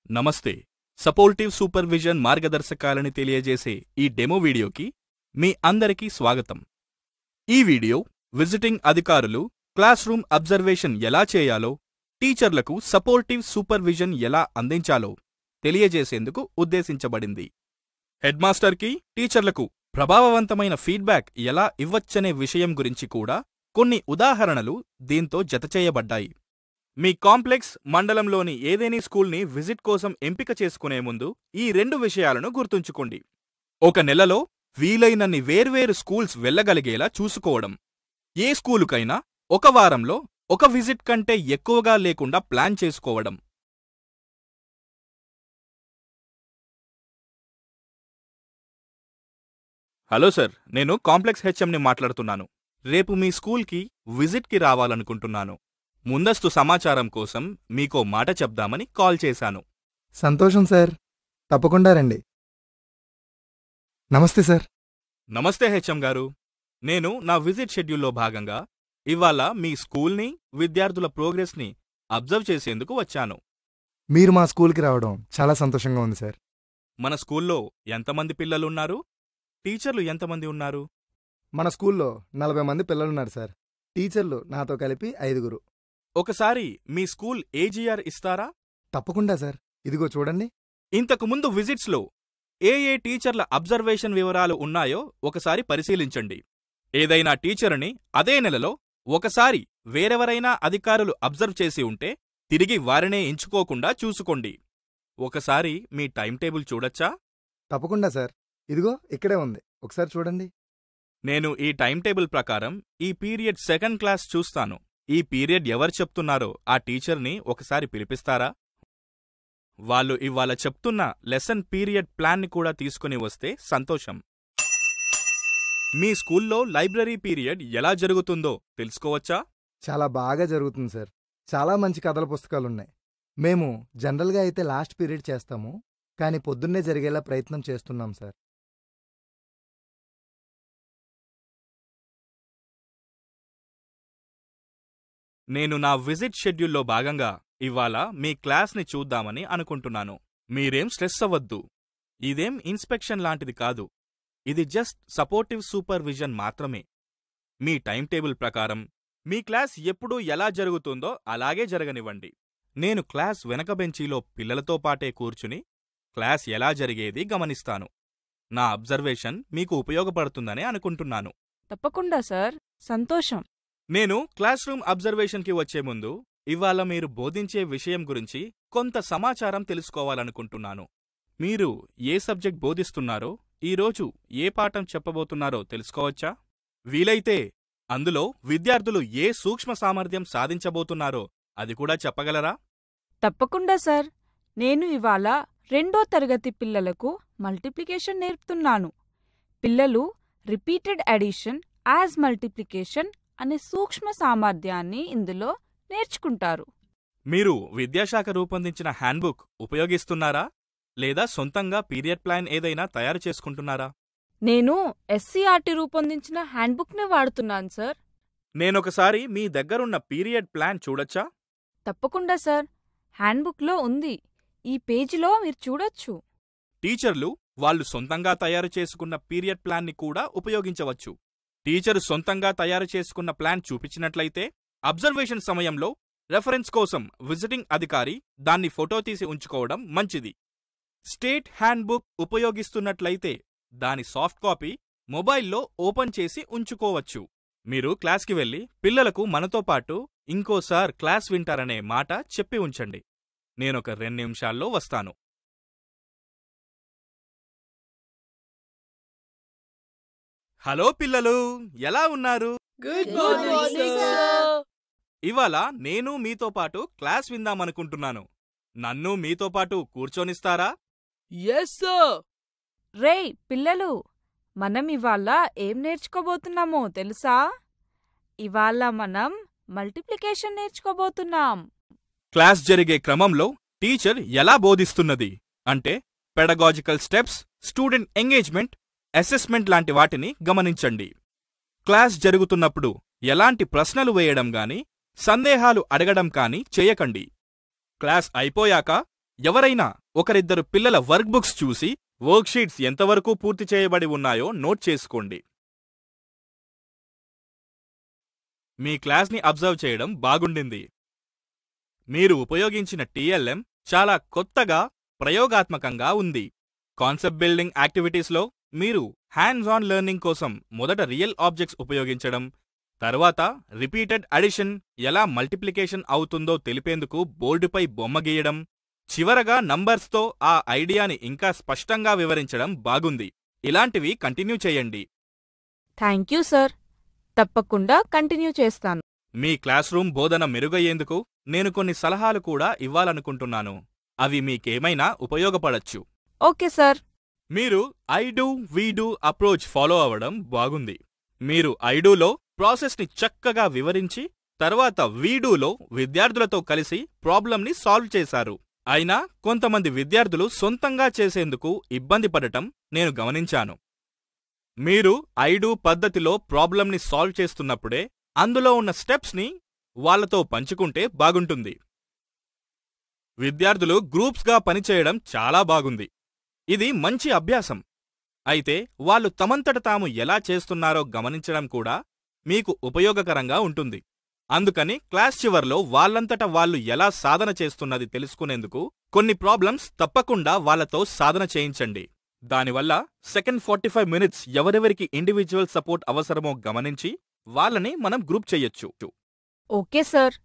నమస్తే. Supportive supervision మార్గదర్శకాలని తెలియజేసే ఈ డెమో వీడియోకి మీ అందరికీ స్వాగతం. ఈ వీడియో విజిటింగ్ అధికారులు క్లాస్ రూమ్ అబ్జర్వేషన్ ఎలా చేయాలో, టీచర్లకు సపోర్టివ్ సూపర్విజన్ ఎలా అందించాలో తెలియజేసేందుకు ఉద్దేశించబడింది. హెడ్ మాస్టర్కి, టీచర్లకు ప్రభావవంతమైన ఫీడ్బ్యాక్ ఎలా ఇవ్వచ్చనే విషయం గురించి కూడా కొన్ని ఉదాహరణలు దీంతో జతచేయబడ్డాయి. మీ కాంప్లెక్స్, మండలంలోని ఏదేని స్కూల్ని విజిట్ కోసం ఎంపిక చేసుకునే ముందు ఈ 2 విషయాలను గుర్తుంచుకోండి. ఒక నెలలో వీలైనన్ని వేర్వేరు స్కూల్స్ వెళ్ళగలిగేలా చూసుకోవడం. ఏ స్కూలుకైనా ఒక వారంలో ఒక విజిట్ కంటే ఎక్కువగా లేకుండా ప్లాన్ చేసుకోవడం. హలో సార్, నేను కాంప్లెక్స్ హెచ్ఎంని మాట్లాడుతున్నాను. రేపు మీ స్కూల్కి విజిట్కి రావాలనుకుంటున్నాను. ముందస్తు సమాచారం కోసం మీకో మాట చెప్దామని కాల్ చేశాను. సంతోషం సార్, తప్పకుండా రండి. నమస్తే సార్. నమస్తే హెచ్ఎం గారు. నేను నా విజిట్ షెడ్యూల్లో భాగంగా ఇవాళ మీ స్కూల్ని, విద్యార్థుల ప్రోగ్రెస్ని అబ్జర్వ్ చేసేందుకు వచ్చాను. మీరు మా స్కూల్కి రావడం చాలా సంతోషంగా ఉంది సార్. మన స్కూల్లో ఎంతమంది పిల్లలున్నారు? టీచర్లు ఎంతమంది ఉన్నారు? మన స్కూల్లో 40 మంది పిల్లలున్నారు సార్. టీచర్లు నాతో కలిపి 5. ఒకసారి మీ స్కూల్ ఏజీఆర్ ఇస్తారా? తప్పకుండా సార్, ఇదిగో చూడండి. ఇంతకుముందు విజిట్స్లో ఏ టీచర్ల అబ్జర్వేషన్ వివరాలు ఉన్నాయో ఒకసారి పరిశీలించండి. ఏదైనా టీచరుని అదే నెలలో ఒకసారి వేరెవరైనా అధికారులు అబ్జర్వ్ చేసి ఉంటే తిరిగి వారినే ఎంచుకోకుండా చూసుకోండి. ఒకసారి మీ టైం టేబుల్ చూడొచ్చా? తప్పకుండా సార్, ఇదిగో ఇక్కడే ఉంది, ఒకసారి చూడండి. నేను ఈ టైం టేబుల్ ప్రకారం ఈ పీరియడ్ 2nd క్లాస్ చూస్తాను. ఈ పీరియడ్ ఎవరు చెప్తున్నారో ఆ టీచర్ని ఒకసారి పిలిపిస్తారా? వాళ్ళు ఇవాళ చెప్తున్న లెసన్ పీరియడ్ ప్లాన్ని కూడా తీసుకుని వస్తే సంతోషం. మీ స్కూల్లో లైబ్రరీ పీరియడ్ ఎలా జరుగుతుందో తెలుసుకోవచ్చా? చాలా బాగా జరుగుతుంది సార్. చాలా మంచి కథల పుస్తకాలున్నాయి. మేము జనరల్గా అయితే లాస్ట్ పీరియడ్ చేస్తాము, కానీ పొద్దున్నే జరిగేలా ప్రయత్నం చేస్తున్నాం సార్. నేను నా విజిట్ షెడ్యూల్లో భాగంగా ఇవాళ మీ క్లాస్ని చూద్దామని అనుకుంటున్నాను. మీరేం స్ట్రెస్ అవ్వద్దు. ఇదేం ఇన్స్పెక్షన్ లాంటిది కాదు. ఇది జస్ట్ సపోర్టివ్ సూపర్విజన్ మాత్రమే. మీ టైం టేబుల్ ప్రకారం మీ క్లాస్ ఎప్పుడూ ఎలా జరుగుతుందో అలాగే జరగనివ్వండి. నేను క్లాస్ వెనక బెంచీలో పిల్లలతో పాటే కూర్చుని క్లాస్ ఎలా జరిగేది గమనిస్తాను. నా అబ్జర్వేషన్ మీకు ఉపయోగపడుతుందని అనుకుంటున్నాను. తప్పకుండా సార్, సంతోషం. నేను క్లాస్ రూమ్ అబ్జర్వేషన్కి వచ్చే ముందు ఇవాళ మీరు బోధించే విషయం గురించి కొంత సమాచారం తెలుసుకోవాలనుకుంటున్నాను. మీరు ఏ సబ్జెక్ట్ బోధిస్తున్నారో, ఈరోజు ఏ పాఠం చెప్పబోతున్నారో తెలుసుకోవచ్చా? వీలైతే అందులో విద్యార్థులు ఏ సూక్ష్మ సామర్థ్యం సాధించబోతున్నారో అది కూడా చెప్పగలరా? తప్పకుండా సార్. నేను ఇవాళ 2వ తరగతి పిల్లలకు మల్టిప్లికేషన్ నేర్పుతున్నాను. పిల్లలు రిపీటెడ్ అడిషన్ యాజ్ మల్టిప్లికేషన్ అనే సూక్ష్మ సామర్థ్యాన్ని ఇందులో నేర్చుకుంటారు. మీరు విద్యాశాఖ రూపొందించిన హ్యాండ్బుక్ ఉపయోగిస్తున్నారా? లేదా సొంతంగా పీరియడ్ ప్లాన్ ఏదైనా తయారు చేసుకుంటున్నారా? నేను ఎస్సీఆర్టీ రూపొందించిన హ్యాండ్బుక్నే వాడుతున్నాను సార్. నేనొకసారి మీ దగ్గరున్న పీరియడ్ ప్లాన్ చూడొచ్చా? తప్పకుండా సార్, హ్యాండ్బుక్లో ఉంది. ఈ పేజీలో మీరు చూడొచ్చు. టీచర్లు వాళ్ళు సొంతంగా తయారు చేసుకున్న పీరియడ్ ప్లాన్ని కూడా ఉపయోగించవచ్చు. టీచరు సొంతంగా తయారు చేసుకున్న ప్లాన్ చూపించినట్లయితే అబ్జర్వేషన్ సమయంలో రెఫరెన్స్ కోసం విజిటింగ్ అధికారి దాన్ని ఫోటో తీసి ఉంచుకోవడం మంచిది. స్టేట్ హ్యాండ్బుక్ ఉపయోగిస్తున్నట్లయితే దాని సాఫ్ట్ కాపీ మొబైల్లో ఓపెన్ చేసి ఉంచుకోవచ్చు. మీరు క్లాస్కి వెళ్ళి పిల్లలకు మనతో పాటు ఇంకోసారి క్లాస్ వింటారనే మాట చెప్పి ఉంచండి. నేనొక 2 నిమిషాల్లో వస్తాను. హలో పిల్లలు, ఎలా ఉన్నారు? Good morning sir. ఇవాళ నేను మీతో పాటు క్లాస్ విందామనుకుంటున్నాను. నన్ను మీతో పాటు కూర్చోనిస్తారా? yes sir. రేయ్ పిల్లలు, మనం ఇవాళ ఏం నేర్చుకోబోతున్నామో తెలుసా? ఇవాళ మనం మల్టిప్లికేషన్ నేర్చుకోబోతున్నాం. క్లాస్ జరిగే క్రమంలో టీచర్ ఎలా బోధిస్తున్నది అంటే pedagogical steps, student engagement, assessment లాంటి వాటిని గమనించండి. క్లాస్ జరుగుతున్నప్పుడు ఎలాంటి ప్రశ్నలు వేయడం గాని, సందేహాలు అడగడం కానీ చేయకండి. క్లాస్ అయిపోయాక ఎవరైనా ఒకరిద్దరు పిల్లల వర్క్ బుక్స్ చూసి వర్క్షీట్స్ ఎంతవరకు పూర్తి చేయబడి ఉన్నాయో నోట్ చేసుకోండి. మీ క్లాస్ని అబ్జర్వ్ చేయడం బాగుండింది. మీరు ఉపయోగించిన టీఎల్ఎం చాలా కొత్తగా, ప్రయోగాత్మకంగా ఉంది. కాన్సెప్ట్ బిల్డింగ్ యాక్టివిటీస్లో మీరు హ్యాండ్స్ ఆన్ లెర్నింగ్ కోసం మొదట రియల్ ఆబ్జెక్ట్స్ ఉపయోగించడం, తర్వాత రిపీటెడ్ అడిషన్ ఎలా మల్టిప్లికేషన్ అవుతుందో తెలిపేందుకు బోర్డుపై బొమ్మ గీయడం, చివరగా నంబర్స్తో ఆ ఐడియాని ఇంకా స్పష్టంగా వివరించడం బాగుంది. ఇలాంటివి కంటిన్యూ చేయండి. Thank you sir. తప్పకుండా కంటిన్యూ చేస్తాను. మీ క్లాస్ రూమ్ బోధన మెరుగయ్యేందుకు నేను కొన్ని సలహాలు కూడా ఇవ్వాలనుకుంటున్నాను. అవి మీకేమైనా ఉపయోగపడచ్చు. Okay sir. మీరు I do we do approach follow అవ్వడం బాగుంది. మీరు ఐ డూలో ప్రాసెస్ని చక్కగా వివరించి తర్వాత వీ డూలో విద్యార్థులతో కలిసి ప్రాబ్లంని సాల్వ్ చేశారు. అయినా కొంతమంది విద్యార్థులు సొంతంగా చేసేందుకు ఇబ్బంది పడటం నేను గమనించాను. మీరు ఐ డూ పద్ధతిలో ప్రాబ్లంని సాల్వ్ చేస్తున్నప్పుడే అందులో ఉన్న స్టెప్స్ని వాళ్లతో పంచుకుంటే బాగుంటుంది. విద్యార్థులు గ్రూప్స్గా పనిచేయడం చాలా బాగుంది. ఇది మంచి అభ్యాసం. అయితే వాళ్ళు తమంతట తాము ఎలా చేస్తున్నారో గమనించడం కూడా మీకు ఉపయోగకరంగా ఉంటుంది. అందుకని క్లాస్ చివర్లో వాళ్ళంతట వాళ్ళు ఎలా సాధన చేస్తున్నది తెలుసుకునేందుకు కొన్ని ప్రాబ్లమ్స్ తప్పకుండా వాళ్లతో సాధన చేయించండి. దానివల్ల సెకండ్ 45 మినిట్స్ ఎవరెవరికి ఇండివిజువల్ సపోర్ట్ అవసరమో గమనించి వాళ్ళని మనం గ్రూప్ చెయ్యొచ్చు. Okay sir.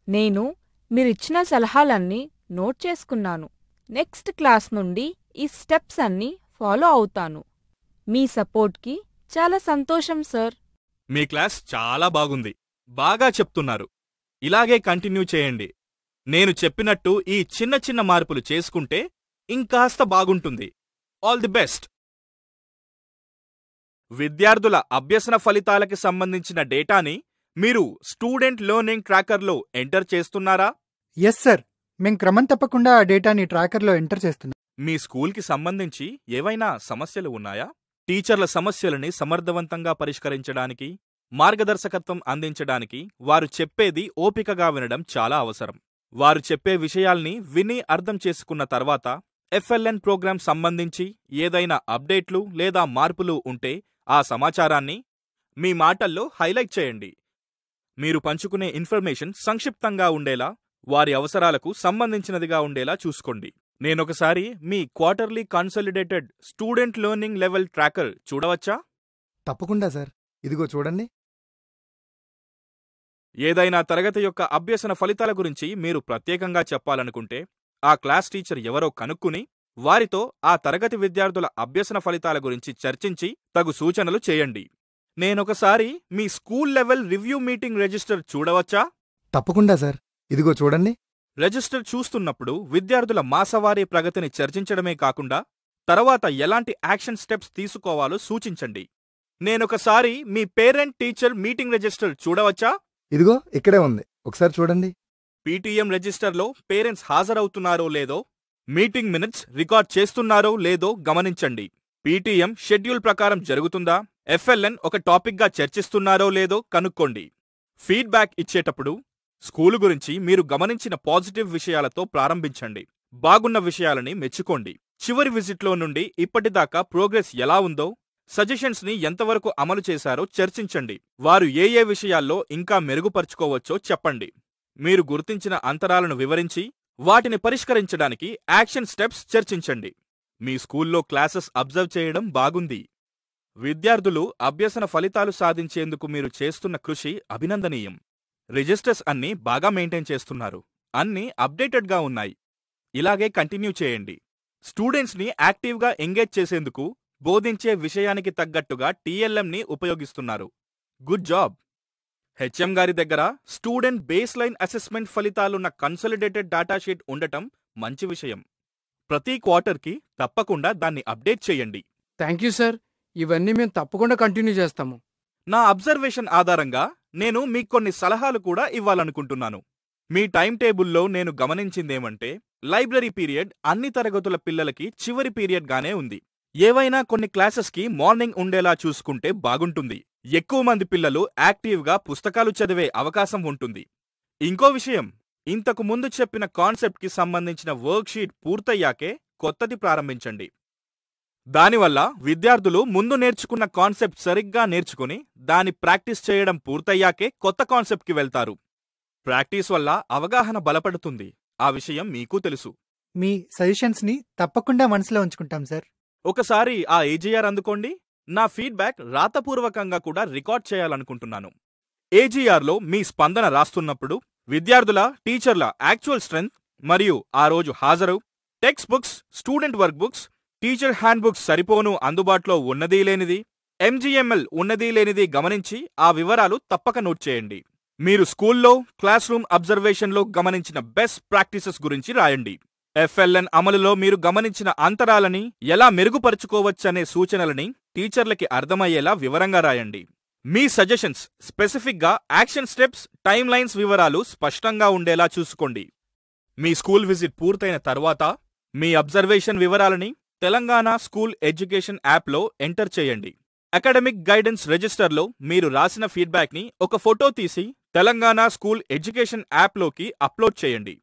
నేను మీరిచ్చిన సలహాలన్నీ నోట్ చేసుకున్నాను. నెక్స్ట్ క్లాస్ నుండి ఈ స్టెప్స్ అన్నీ ఫాలో అవుతాను. మీ సపోర్ట్కి చాలా సంతోషం సార్. మీ క్లాస్ చాలా బాగుంది. బాగా చెప్తున్నారు. ఇలాగే కంటిన్యూ చేయండి. నేను చెప్పినట్టు ఈ చిన్న చిన్న మార్పులు చేసుకుంటే ఇంకాస్త బాగుంటుంది. All the best. విద్యార్థుల అభ్యసన ఫలితాలకి సంబంధించిన డేటాని మీరు స్టూడెంట్ లెర్నింగ్ ట్రాకర్లో ఎంటర్ చేస్తున్నారా? ఎస్ సార్, మేం క్రమం తప్పకుండా ఆ డేటాని ట్రాకర్లో ఎంటర్ చేస్తున్నాం. మీ స్కూల్కి సంబంధించి ఏవైనా సమస్యలు ఉన్నాయా? టీచర్ల సమస్యలని సమర్థవంతంగా పరిష్కరించడానికి, మార్గదర్శకత్వం అందించడానికి వారు చెప్పేది ఓపికగా వినడం చాలా అవసరం. వారు చెప్పే విషయాల్ని విని అర్థం చేసుకున్న తర్వాత ఎఫ్ఎల్ఎన్ ప్రోగ్రాం సంబంధించి ఏదైనా అప్డేట్లు లేదా మార్పులు ఉంటే ఆ సమాచారాన్ని మీ మాటల్లో హైలైట్ చేయండి. మీరు పంచుకునే ఇన్ఫర్మేషన్ సంక్షిప్తంగా ఉండేలా, వారి అవసరాలకు సంబంధించినదిగా ఉండేలా చూసుకోండి. నేనొకసారి మీ quarterly consolidated student learning level tracker చూడవచ్చా? తప్పకుండా సార్. ఇదిగో చూడండి. ఏదైనా తరగతి యొక్క అభ్యసన ఫలితాల గురించి మీరు ప్రత్యేకంగా చెప్పాలనుకుంటే ఆ క్లాస్ టీచర్ ఎవరో కనుక్కుని వారితో ఆ తరగతి విద్యార్థుల అభ్యసన ఫలితాల గురించి చర్చించి తగు సూచనలు చేయండి. నేనొకసారి మీ school level review meeting register చూడవచ్చా? తప్పకుండా సార్. ఇదిగో చూడండి. రిజిస్టర్ చూస్తున్నప్పుడు విద్యార్థుల మాసవారీ ప్రగతిని చర్చించడమే కాకుండా తర్వాత ఎలాంటి యాక్షన్ స్టెప్స్ తీసుకోవాలో సూచించండి. నేనొకసారి మీ పేరెంట్ టీచర్ మీటింగ్ రిజిస్టర్ చూడవచ్చా? ఇదిగో ఇక్కడే ఉంది. ఒకసారి చూడండి. పీటీఎం రిజిస్టర్లో పేరెంట్స్ హాజరవుతున్నారో లేదో, మీటింగ్ మినిట్స్ రికార్డ్ చేస్తున్నారో లేదో గమనించండి. పీటీఎం షెడ్యూల్ ప్రకారం జరుగుతుందా, ఎఫ్ఎల్ఎన్ ఒక టాపిక్గా చర్చిస్తున్నారో లేదో కనుక్కోండి. ఫీడ్బ్యాక్ ఇచ్చేటప్పుడు స్కూలు గురించి మీరు గమనించిన పాజిటివ్ విషయాలతో ప్రారంభించండి. బాగున్న విషయాలని మెచ్చుకోండి. చివరి విజిట్లో నుండి ఇప్పటిదాకా ప్రోగ్రెస్ ఎలా ఉందో, సజెషన్స్ ని ఎంతవరకు అమలు చేశారో చర్చించండి. వారు ఏ విషయాల్లో ఇంకా మెరుగుపరుచుకోవచ్చో చెప్పండి. మీరు గుర్తించిన అంతరాలను వివరించి వాటిని పరిష్కరించడానికి యాక్షన్ స్టెప్స్ చర్చించండి. మీ స్కూల్లో క్లాసెస్ అబ్జర్వ్ చేయడం బాగుంది. విద్యార్థులు అభ్యసన ఫలితాలు సాధించేందుకు మీరు చేస్తున్న కృషి అభినందనీయం. రిజిస్టర్స్ అన్నీ బాగా మెయింటైన్ చేస్తున్నారు. అన్నీ అప్డేటెడ్గా ఉన్నాయి. ఇలాగే కంటిన్యూ చేయండి. స్టూడెంట్స్ని యాక్టివ్గా ఎంగేజ్ చేసేందుకు బోధించే విషయానికి తగ్గట్టుగా టీఎల్ఎంని ఉపయోగిస్తున్నారు. Good job. హెచ్ఎం గారి దగ్గర స్టూడెంట్ బేస్ లైన్ అసెస్మెంట్ ఫలితాలున్న కన్సాలిడేటెడ్ డాటాషీట్ ఉండటం మంచి విషయం. ప్రతి క్వార్టర్కి తప్పకుండా దాన్ని అప్డేట్ చేయండి. Thank you sir. ఇవన్నీ మేము తప్పకుండా కంటిన్యూ చేస్తాము. నా అబ్జర్వేషన్ ఆధారంగా నేను మీకు కొన్ని సలహాలు కూడా ఇవ్వాలనుకుంటున్నాను. మీ టైం టేబుల్లో నేను గమనించిందేమంటే లైబ్రరీ పీరియడ్ అన్ని తరగతుల పిల్లలకి చివరి పీరియడ్గానే ఉంది. ఏవైనా కొన్ని క్లాసెస్కి మార్నింగ్ ఉండేలా చూసుకుంటే బాగుంటుంది. ఎక్కువ మంది పిల్లలు యాక్టివ్గా పుస్తకాలు చదివే అవకాశం ఉంటుంది. ఇంకో విషయం, ఇంతకు ముందు చెప్పిన కాన్సెప్ట్కి సంబంధించిన వర్క్షీట్ పూర్తయ్యాకే కొత్తది ప్రారంభించండి. దానివల్ల విద్యార్థులు ముందు నేర్చుకున్న కాన్సెప్ట్ సరిగ్గా నేర్చుకుని దాని ప్రాక్టీస్ చేయడం పూర్తయ్యాకే కొత్త కాన్సెప్ట్కి వెళ్తారు. ప్రాక్టీస్ వల్ల అవగాహన బలపడుతుంది. ఆ విషయం మీకూ తెలుసు. మీ సజెషన్స్ని తప్పకుండా మనసులో ఉంచుకుంటాం సార్. ఒకసారి ఆ ఏజీఆర్ అందుకోండి. నా ఫీడ్బ్యాక్ రాతపూర్వకంగా కూడా రికార్డ్ చేయాలనుకుంటున్నాను. ఏజీఆర్లో మీ స్పందన రాస్తున్నప్పుడు విద్యార్థుల, టీచర్ల యాక్చువల్ స్ట్రెంగ్త్ మరియు ఆ రోజు హాజరు, text books, student work books, teacher hand books సరిపోను అందుబాటులో ఉన్నదీ లేనిది, ఎంజీఎంఎల్ ఉన్నదీ లేనిది గమనించి ఆ వివరాలు తప్పక నోట్ చేయండి. మీరు స్కూల్లో, క్లాస్ రూమ్ అబ్జర్వేషన్లో గమనించిన బెస్ట్ ప్రాక్టీసెస్ గురించి రాయండి. ఎఫ్ఎల్ఎన్ అమలులో మీరు గమనించిన అంతరాలని ఎలా మెరుగుపరుచుకోవచ్చనే సూచనలని టీచర్లకి అర్థమయ్యేలా వివరంగా రాయండి. మీ సజెషన్స్ స్పెసిఫిక్గా యాక్షన్ స్టెప్స్, టైమ్ లైన్స్ వివరాలు స్పష్టంగా ఉండేలా చూసుకోండి. మీ స్కూల్ విజిట్ పూర్తయిన తర్వాత మీ అబ్జర్వేషన్ వివరాలని తెలంగాణ స్కూల్ ఎడ్యుకేషన్ యాప్లో ఎంటర్ చేయండి. అకాడమిక్ గైడెన్స్ రిజిస్టర్లో మీరు రాసిన ఫీడ్బ్యాక్ని ఒక ఫోటో తీసి తెలంగాణ స్కూల్ ఎడ్యుకేషన్ యాప్లోకి అప్లోడ్ చేయండి.